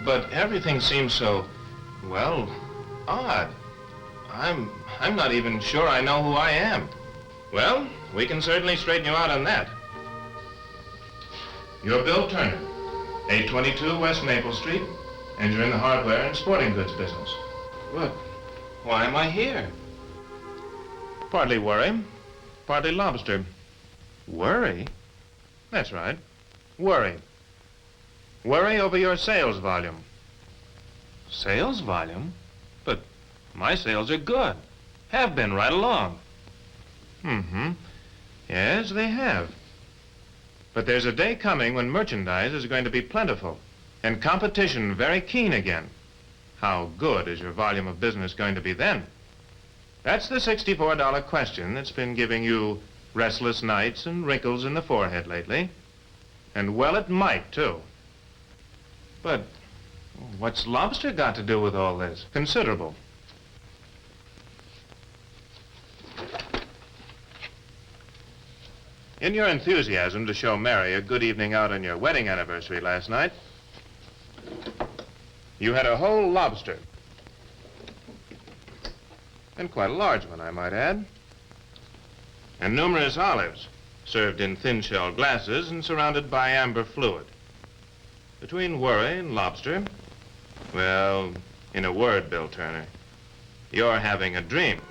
But everything seems so, well, odd. I'm not even sure I know who I am. Well, we can certainly straighten you out on that. You're Bill Turner, 822 West Maple Street, and you're in the hardware and sporting goods business. But why am I here? Partly worry, partly lobster. Worry? That's right, worry. Worry over your sales volume. Sales volume? But my sales are good. Have been right along. Mm-hmm. Yes, they have. But there's a day coming when merchandise is going to be plentiful and competition very keen again. How good is your volume of business going to be then? That's the $64 question that's been giving you restless nights and wrinkles in the forehead lately. And well, it might, too. But what's lobster got to do with all this? Considerable. In your enthusiasm to show Mary a good evening out on your wedding anniversary last night, you had a whole lobster. And quite a large one, I might add. And numerous olives, served in thin-shell glasses and surrounded by amber fluid. Between worry and lobster, well, in a word, Bill Turner, you're having a dream.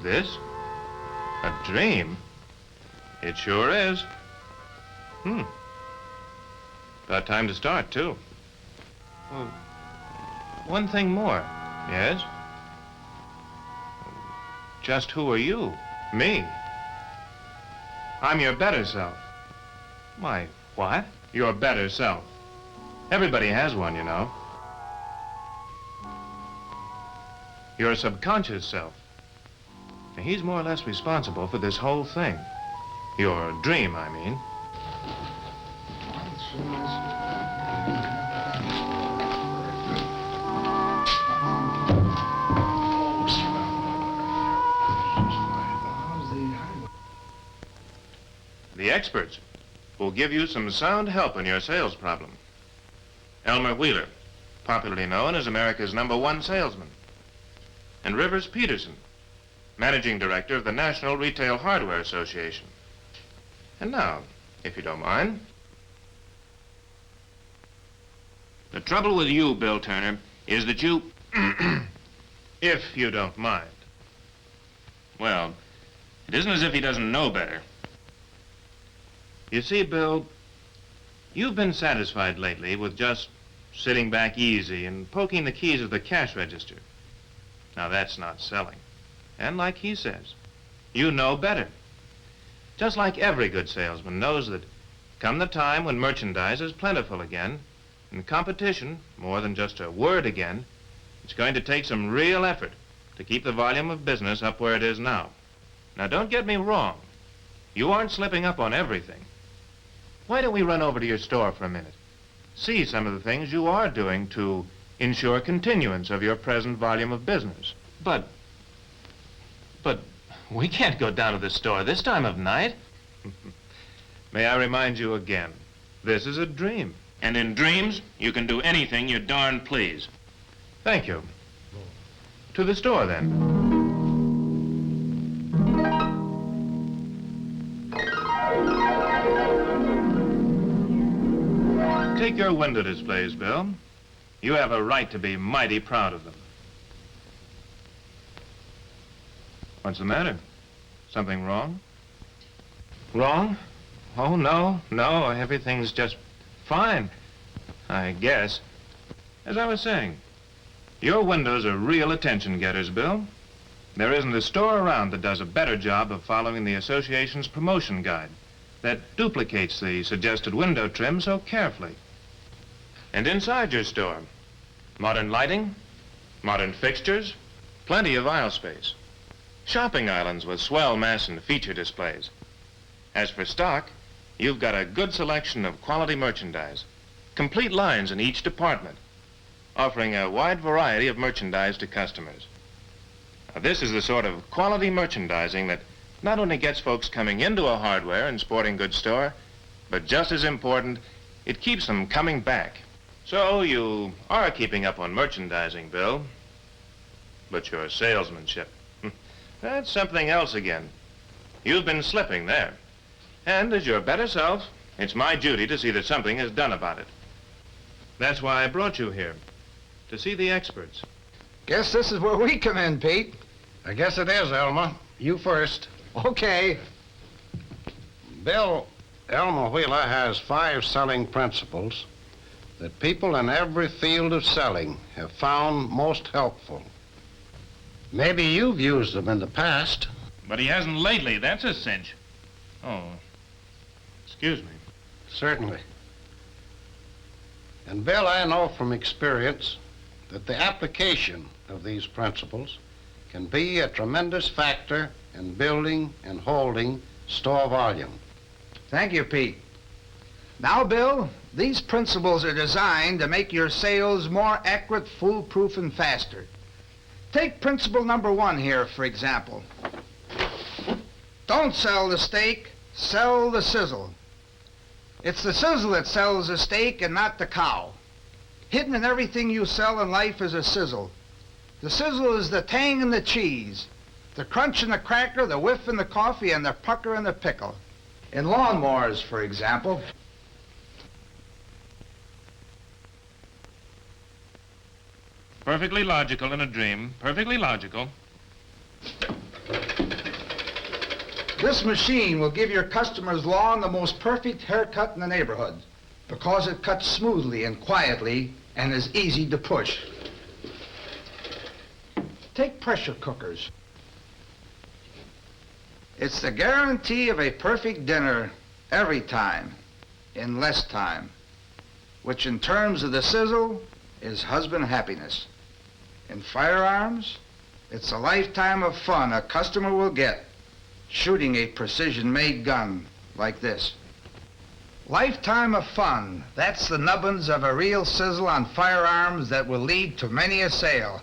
This? A dream? It sure is. About time to start, too. Well, one thing more. Yes? Just who are you? Me. I'm your better self. Why, what? Your better self. Everybody has one, you know. Your subconscious self. Now, he's more or less responsible for this whole thing. Your dream, I mean. The experts will give you some sound help in your sales problem. Elmer Wheeler, popularly known as America's #1 salesman. And Rivers Peterson, managing director of the National Retail Hardware Association. And now, if you don't mind. The trouble with you, Bill Turner, is that you, if you don't mind. Well, it isn't as if he doesn't know better. You see, Bill, you've been satisfied lately with just sitting back easy and poking the keys of the cash register. Now, that's not selling. And like he says, you know better. Just like every good salesman knows that come the time when merchandise is plentiful again, and competition, more than just a word again, it's going to take some real effort to keep the volume of business up where it is now. Now, don't get me wrong. You aren't slipping up on everything. Why don't we run over to your store for a minute? See some of the things you are doing to ensure continuance of your present volume of business. But we can't go down to the store this time of night. May I remind you again, this is a dream. And in dreams, you can do anything you darn please. Thank you. To the store, then. Take your window displays, Bill. You have a right to be mighty proud of them. What's the matter? Something wrong? Wrong? Oh, no, everything's just fine, I guess. As I was saying, your windows are real attention getters, Bill. There isn't a store around that does a better job of following the association's promotion guide that duplicates the suggested window trim so carefully. And inside your store, modern lighting, modern fixtures, plenty of aisle space. Shopping islands with swell mass and feature displays. As for stock, you've got a good selection of quality merchandise, complete lines in each department, offering a wide variety of merchandise to customers. Now, this is the sort of quality merchandising that not only gets folks coming into a hardware and sporting goods store, but just as important, it keeps them coming back. So you are keeping up on merchandising, Bill. But your salesmanship, that's something else again. You've been slipping there. And as your better self, it's my duty to see that something is done about it. That's why I brought you here, to see the experts. Guess this is where we come in, Pete. I guess it is, Elmer. You first. Okay. Bill, Elmer Wheeler has 5 selling principles that people in every field of selling have found most helpful. Maybe you've used them in the past. But he hasn't lately, that's a cinch. Oh, excuse me. Certainly. And Bill, I know from experience that the application of these principles can be a tremendous factor in building and holding store volume. Thank you, Pete. Now, Bill, these principles are designed to make your sales more accurate, foolproof, and faster. Take principle number 1 here, for example. Don't sell the steak, sell the sizzle. It's the sizzle that sells the steak and not the cow. Hidden in everything you sell in life is a sizzle. The sizzle is the tang in the cheese, the crunch in the cracker, the whiff in the coffee, and the pucker in the pickle. In lawnmowers, for example. Perfectly logical in a dream. Perfectly logical. This machine will give your customer's lawn the most perfect haircut in the neighborhood because it cuts smoothly and quietly and is easy to push. Take pressure cookers. It's the guarantee of a perfect dinner every time in less time, which in terms of the sizzle is husband happiness. In firearms, it's a lifetime of fun a customer will get shooting a precision-made gun like this. Lifetime of fun, that's the nubbins of a real sizzle on firearms that will lead to many a sale.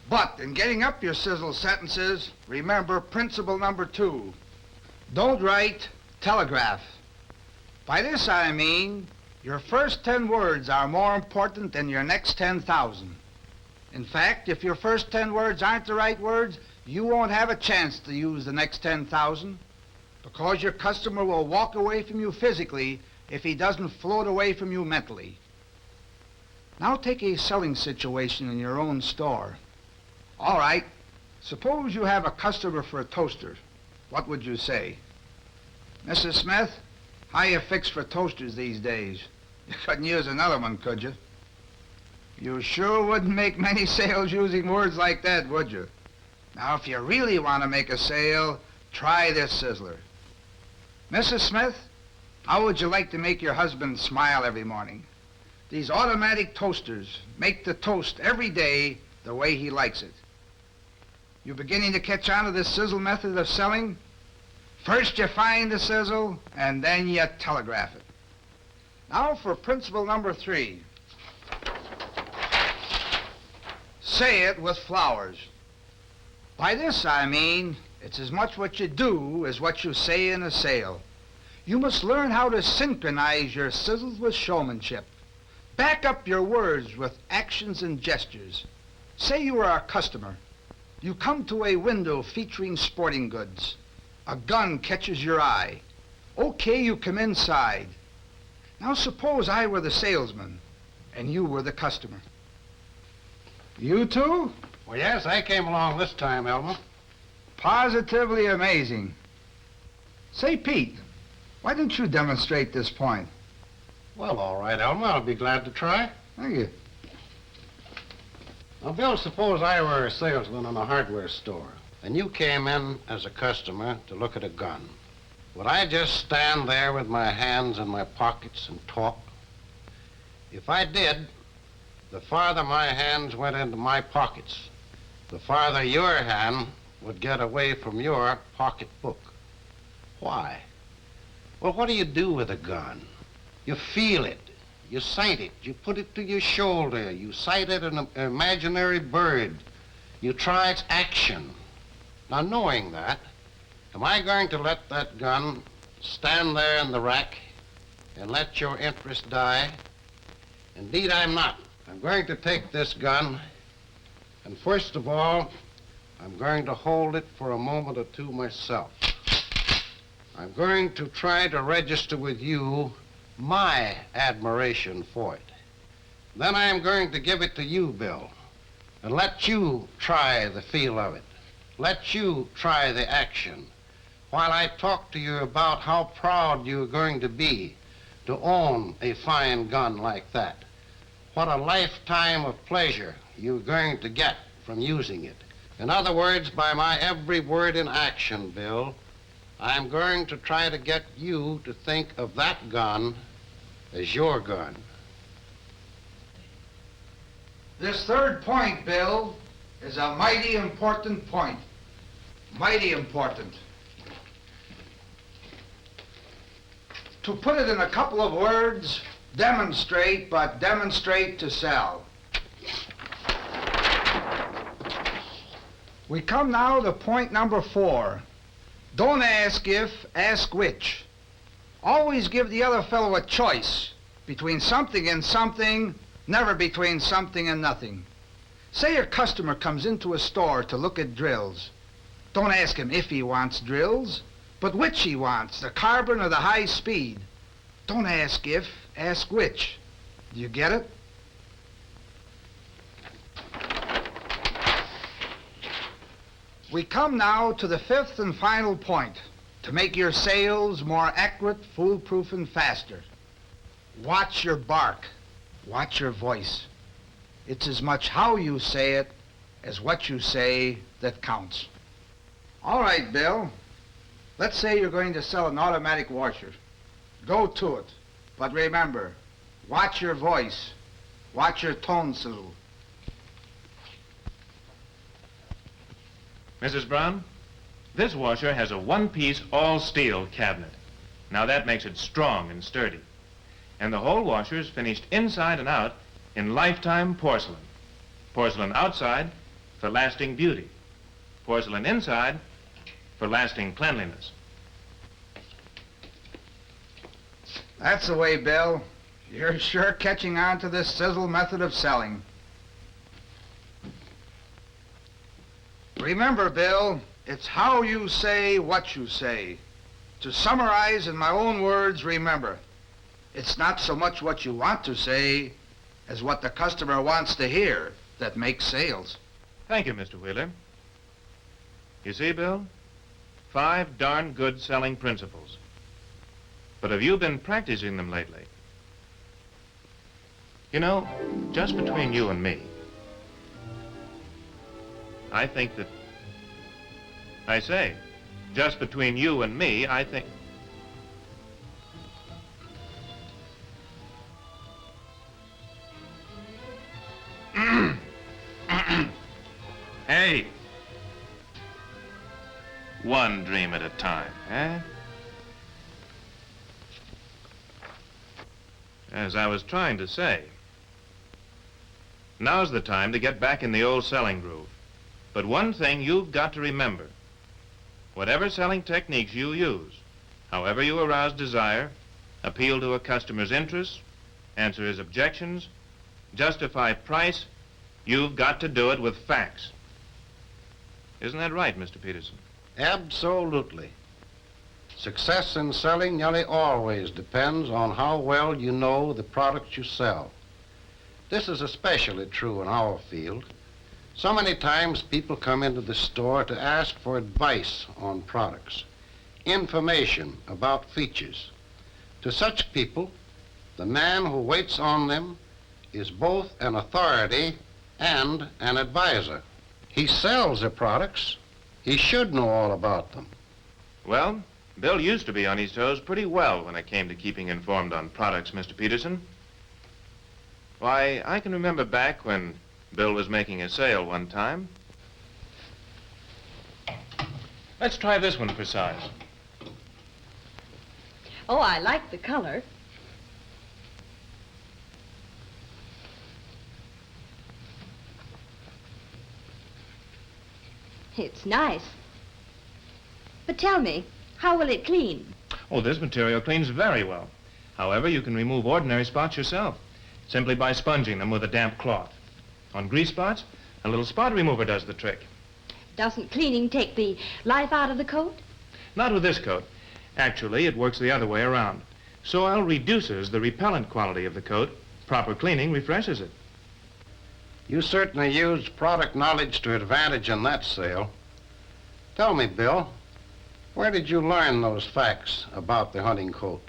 But in getting up your sizzle sentences, remember principle number 2. Don't write, telegraph. By this I mean, your first 10 words are more important than your next 10,000. In fact, if your first 10 words aren't the right words, you won't have a chance to use the next 10,000 because your customer will walk away from you physically if he doesn't float away from you mentally. Now take a selling situation in your own store. All right, suppose you have a customer for a toaster. What would you say? Mrs. Smith, how you fixed for toasters these days? You couldn't use another one, could you? You sure wouldn't make many sales using words like that, would you? Now, if you really want to make a sale, try this sizzler. Mrs. Smith, how would you like to make your husband smile every morning? These automatic toasters make the toast every day the way he likes it. You beginning to catch on to this sizzle method of selling? First you find the sizzle, and then you telegraph it. Now for principle number 3. Say it with flowers. By this I mean, it's as much what you do as what you say in a sale. You must learn how to synchronize your sizzles with showmanship. Back up your words with actions and gestures. Say you are a customer. You come to a window featuring sporting goods. A gun catches your eye. Okay, you come inside. Now suppose I were the salesman and you were the customer. You too? Well, yes, I came along this time, Elmer. Positively amazing. Say, Pete, why don't you demonstrate this point? Well, all right, Elmer, I'll be glad to try. Thank you. Now, Bill, suppose I were a salesman in a hardware store, and you came in as a customer to look at a gun. Would I just stand there with my hands in my pockets and talk? If I did, the farther my hands went into my pockets, the farther your hand would get away from your pocketbook. Why? Well, what do you do with a gun? You feel it. You sight it. You put it to your shoulder. You sight at an imaginary bird. You try its action. Now, knowing that, am I going to let that gun stand there in the rack and let your interest die? Indeed, I'm not. I'm going to take this gun, and first of all, I'm going to hold it for a moment or two myself. I'm going to try to register with you my admiration for it. Then I'm going to give it to you, Bill, and let you try the feel of it. Let you try the action, while I talk to you about how proud you're going to be to own a fine gun like that. What a lifetime of pleasure you're going to get from using it. In other words, by my every word in action, Bill, I'm going to try to get you to think of that gun as your gun. This third point, Bill, is a mighty important point. Mighty important. To put it in a couple of words, demonstrate, but demonstrate to sell. We come now to point number 4. Don't ask if, ask which. Always give the other fellow a choice between something and something, never between something and nothing. Say your customer comes into a store to look at drills. Don't ask him if he wants drills, but which he wants, the carbon or the high speed. Don't ask if, ask which. Do you get it? We come now to the 5th and final point, to make your sales more accurate, foolproof, and faster. Watch your bark. Watch your voice. It's as much how you say it as what you say that counts. All right, Bill. Let's say you're going to sell an automatic washer. Go to it. But remember, watch your voice. Watch your tone sizzle. Mrs. Brown, this washer has a one-piece all-steel cabinet. Now that makes it strong and sturdy. And the whole washer is finished inside and out in lifetime porcelain. Porcelain outside for lasting beauty. Porcelain inside for lasting cleanliness. That's the way, Bill. You're sure catching on to this sizzle method of selling. Remember, Bill, it's how you say what you say. To summarize in my own words, remember, it's not so much what you want to say as what the customer wants to hear that makes sales. Thank you, Mr. Wheeler. You see, Bill? 5 darn good selling principles. But have you been practicing them lately? You know, just between you and me, I think that... I say, just between you and me, I think... Hey! One dream at a time, eh? As I was trying to say, now's the time to get back in the old selling groove. But one thing you've got to remember. Whatever selling techniques you use, however you arouse desire, appeal to a customer's interests, answer his objections, justify price, you've got to do it with facts. Isn't that right, Mr. Peterson? Absolutely. Success in selling nearly always depends on how well you know the products you sell. This is especially true in our field. So many times people come into the store to ask for advice on products, information about features. To such people, the man who waits on them is both an authority and an advisor. He sells the products. He should know all about them. Well, Bill used to be on his toes pretty well when it came to keeping informed on products, Mr. Peterson. Why, I can remember back when Bill was making a sale one time. Let's try this one for size. Oh, I like the color. It's nice. But tell me, how will it clean? Oh, this material cleans very well. However, you can remove ordinary spots yourself, simply by sponging them with a damp cloth. On grease spots, a little spot remover does the trick. Doesn't cleaning take the life out of the coat? Not with this coat. Actually, it works the other way around. Soil reduces the repellent quality of the coat. Proper cleaning refreshes it. You certainly used product knowledge to advantage in that sale. Tell me, Bill, where did you learn those facts about the hunting coat?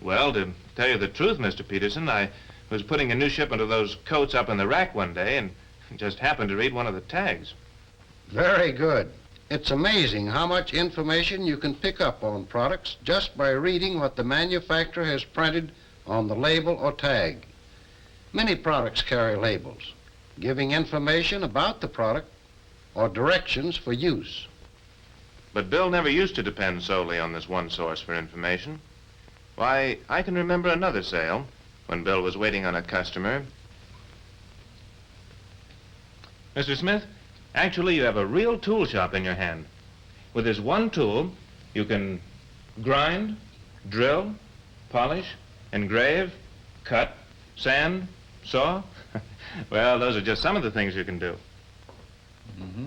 Well, to tell you the truth, Mr. Peterson, I was putting a new shipment of those coats up in the rack one day and just happened to read one of the tags. Very good. It's amazing how much information you can pick up on products just by reading what the manufacturer has printed on the label or tag. Many products carry labels, giving information about the product or directions for use. But Bill never used to depend solely on this one source for information. Why, I can remember another sale when Bill was waiting on a customer. Mr. Smith, actually you have a real tool shop in your hand. With this one tool, you can grind, drill, polish, engrave, cut, sand, saw. Well, those are just some of the things you can do. Mm-hmm.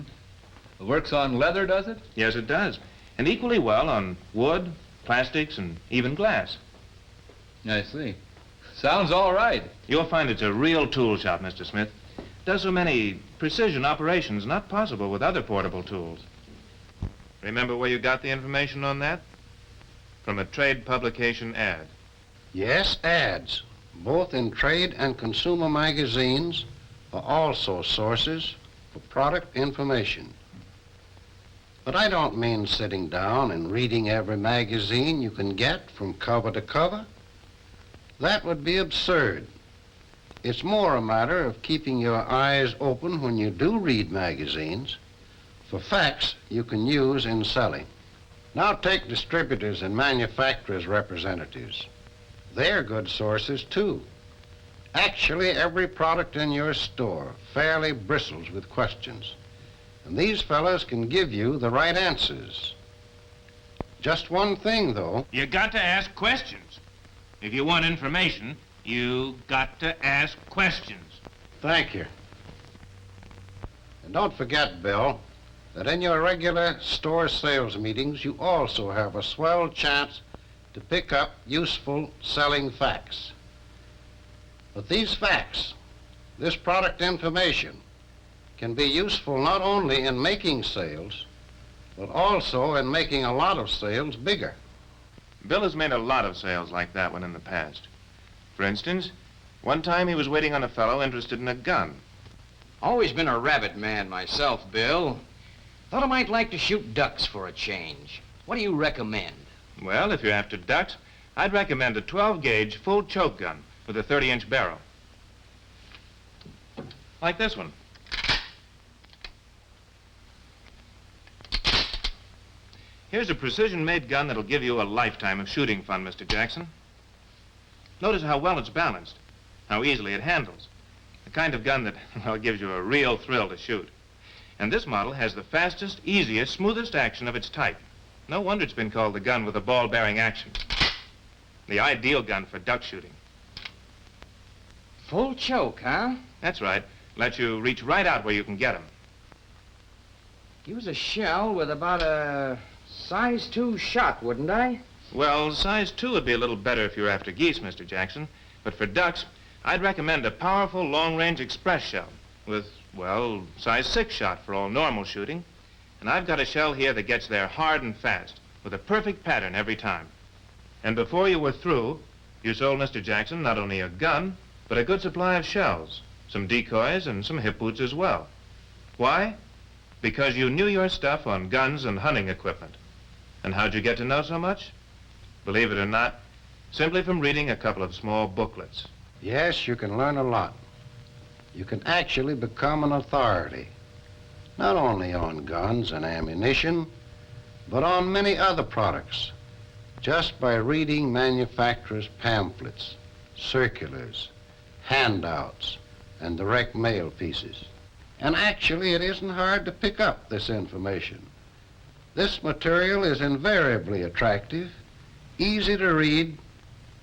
It works on leather, does it? Yes, it does. And equally well on wood, plastics, and even glass. I see. Sounds all right. You'll find it's a real tool shop, Mr. Smith. Does so many precision operations not possible with other portable tools. Remember where you got the information on that? From a trade publication ad. Yes, ads, both in trade and consumer magazines, are also sources for product information. But I don't mean sitting down and reading every magazine you can get from cover to cover. That would be absurd. It's more a matter of keeping your eyes open when you do read magazines for facts you can use in selling. Now take distributors and manufacturers' representatives. They're good sources too. Actually, every product in your store fairly bristles with questions. And these fellows can give you the right answers. Just one thing, though. You got to ask questions. If you want information, you got to ask questions. Thank you. And don't forget, Bill, that in your regular store sales meetings, you also have a swell chance to pick up useful selling facts. But these facts, this product information, can be useful not only in making sales, but also in making a lot of sales bigger. Bill has made a lot of sales like that one in the past. For instance, one time he was waiting on a fellow interested in a gun. Always been a rabbit man myself, Bill. Thought I might like to shoot ducks for a change. What do you recommend? Well, if you're after ducks, I'd recommend a 12-gauge full choke gun with a 30-inch barrel. Like this one. Here's a precision-made gun that'll give you a lifetime of shooting fun, Mr. Jackson. Notice how well it's balanced, how easily it handles. The kind of gun that, well, gives you a real thrill to shoot. And this model has the fastest, easiest, smoothest action of its type. No wonder it's been called the gun with a ball-bearing action. The ideal gun for duck shooting. Full choke, huh? That's right. Lets you reach right out where you can get them. Use a shell with about a size 2 shot, wouldn't I? Well, size 2 would be a little better if you're after geese, Mr. Jackson. But for ducks, I'd recommend a powerful long-range express shell with, well, size 6 shot for all normal shooting. And I've got a shell here that gets there hard and fast, with a perfect pattern every time. And before you were through, you sold Mr. Jackson not only a gun, but a good supply of shells, some decoys, and some hip boots as well. Why? Because you knew your stuff on guns and hunting equipment. And how'd you get to know so much? Believe it or not, simply from reading a couple of small booklets. Yes, you can learn a lot. You can actually become an authority, not only on guns and ammunition, but on many other products, just by reading manufacturers' pamphlets, circulars, handouts, and direct mail pieces. And actually, it isn't hard to pick up this information. This material is invariably attractive, easy to read,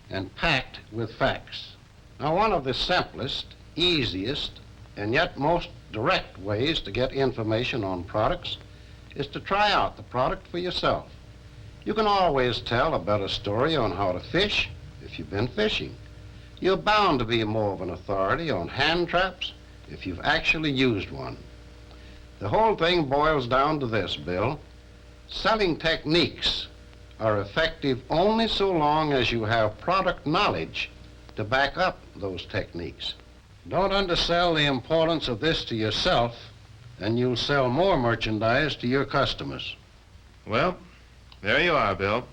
and packed with facts. Now, one of the simplest, easiest, and yet most direct ways to get information on products is to try out the product for yourself. You can always tell a better story on how to fish if you've been fishing. You're bound to be more of an authority on hand traps if you've actually used one. The whole thing boils down to this, Bill. Selling techniques are effective only so long as you have product knowledge to back up those techniques. Don't undersell the importance of this to yourself, and you'll sell more merchandise to your customers. Well, there you are, Bill.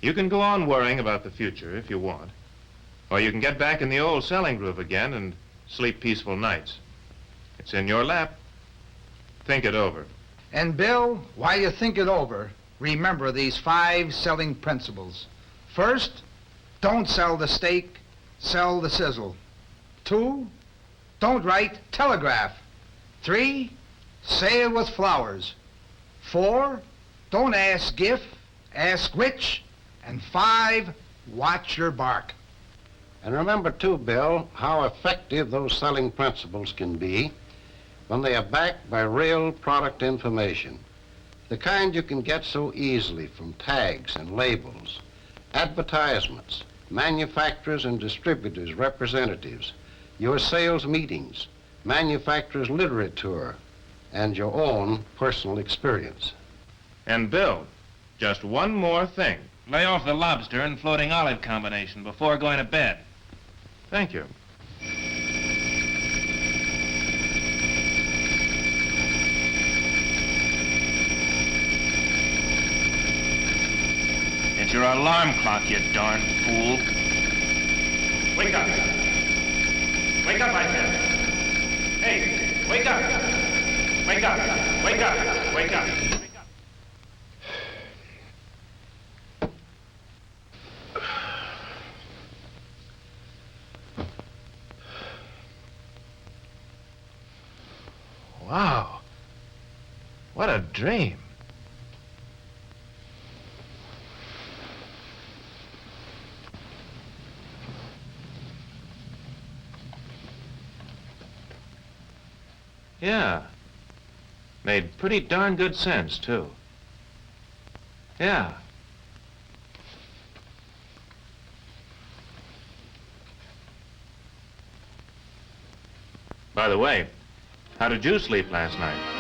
You can go on worrying about the future if you want. Or you can get back in the old selling groove again and sleep peaceful nights. It's in your lap. Think it over. And Bill, while you think it over, remember these 5 selling principles. First, don't sell the steak, sell the sizzle. 2, don't write, telegraph. 3, say it with flowers. 4, don't ask if, ask which. And 5, watch your bark. And remember, too, Bill, how effective those selling principles can be when they are backed by real product information. The kind you can get so easily from tags and labels, advertisements, manufacturers and distributors' representatives, your sales meetings, manufacturers' literature, and your own personal experience. And Bill, just one more thing. Lay off the lobster and floating olive combination before going to bed. Thank you. It's your alarm clock, you darn fool. Wake up. Wake up, I said. Hey, wake up. Wake up. Wake up. Wake up. Wow. What a dream. Yeah. Made pretty darn good sense, too. Yeah. By the way, how did you sleep last night?